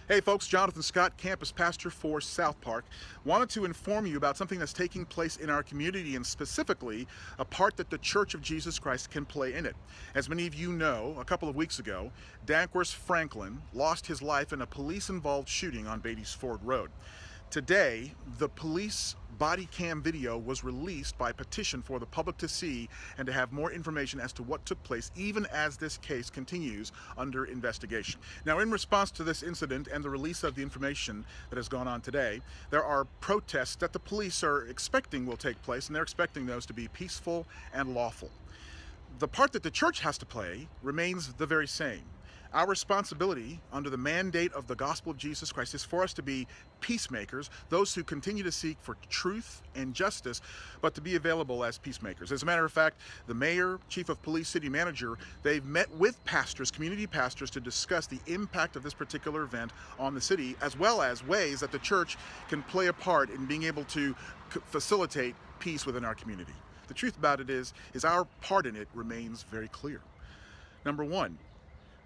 Hey folks, Jonathan Scott, campus pastor for South Park. Wanted to inform you about something that's taking place in our community and specifically a part that the Church of Jesus Christ can play in it. As many of you know, a couple of weeks ago, Danquers Franklin lost his life in a police-involved shooting on Beatties Ford Road. Today, the police body cam video was released by petition for the public to see and to have more information as to what took place, even as this case continues under investigation. Now, in response to this incident and the release of the information that has gone on today, there are protests that the police are expecting will take place, and they're expecting those to be peaceful and lawful. The part that the church has to play remains the very same. Our responsibility under the mandate of the gospel of Jesus Christ is for us to be peacemakers, those who continue to seek for truth and justice, but to be available as peacemakers. As a matter of fact, the mayor, chief of police, city manager, they've met with pastors, community pastors, to discuss the impact of this particular event on the city, as well as ways that the church can play a part in being able to facilitate peace within our community. The truth about it is our part in it remains very clear. Number one,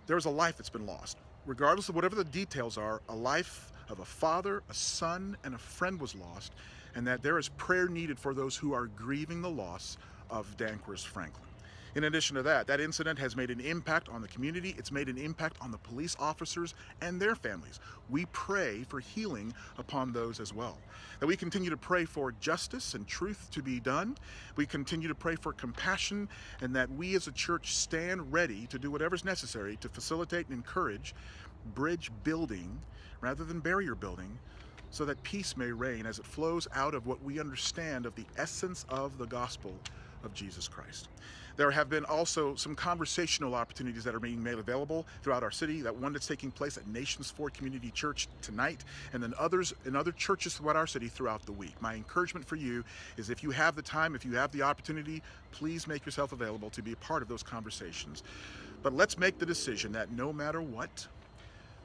there is a life that's been lost. Regardless of whatever the details are, a life of a father, a son, and a friend was lost, and that there is prayer needed for those who are grieving the loss of Danquers Franklin. In addition to that, that incident has made an impact on the community. It's made an impact on the police officers and their families. We pray for healing upon those as well. That we continue to pray for justice and truth to be done. We continue to pray for compassion, and that we as a church stand ready to do whatever's necessary to facilitate and encourage bridge building rather than barrier building, so that peace may reign as it flows out of what we understand of the essence of the gospel of Jesus Christ. There have been also some conversational opportunities that are being made available throughout our city. That one that's taking place at Nations Ford Community Church tonight, and then others in other churches throughout our city throughout the week. My encouragement for you is, if you have the time, if you have the opportunity, please make yourself available to be a part of those conversations. But let's make the decision that no matter what,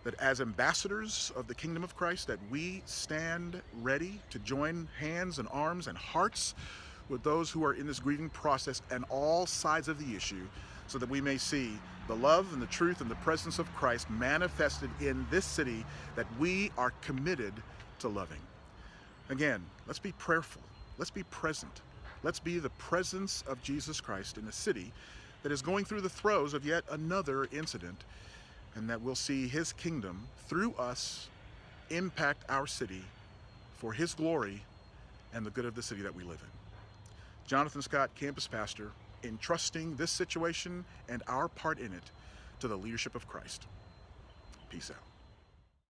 that as ambassadors of the kingdom of Christ, that we stand ready to join hands and arms and hearts with those who are in this grieving process and all sides of the issue, so that we may see the love and the truth and the presence of Christ manifested in this city that we are committed to loving. Again, let's be prayerful. Let's be present. Let's be the presence of Jesus Christ in a city that is going through the throes of yet another incident, and that we'll see his kingdom through us impact our city for his glory and the good of the city that we live in. Jonathan Scott, campus pastor, entrusting this situation and our part in it to the leadership of Christ. Peace out.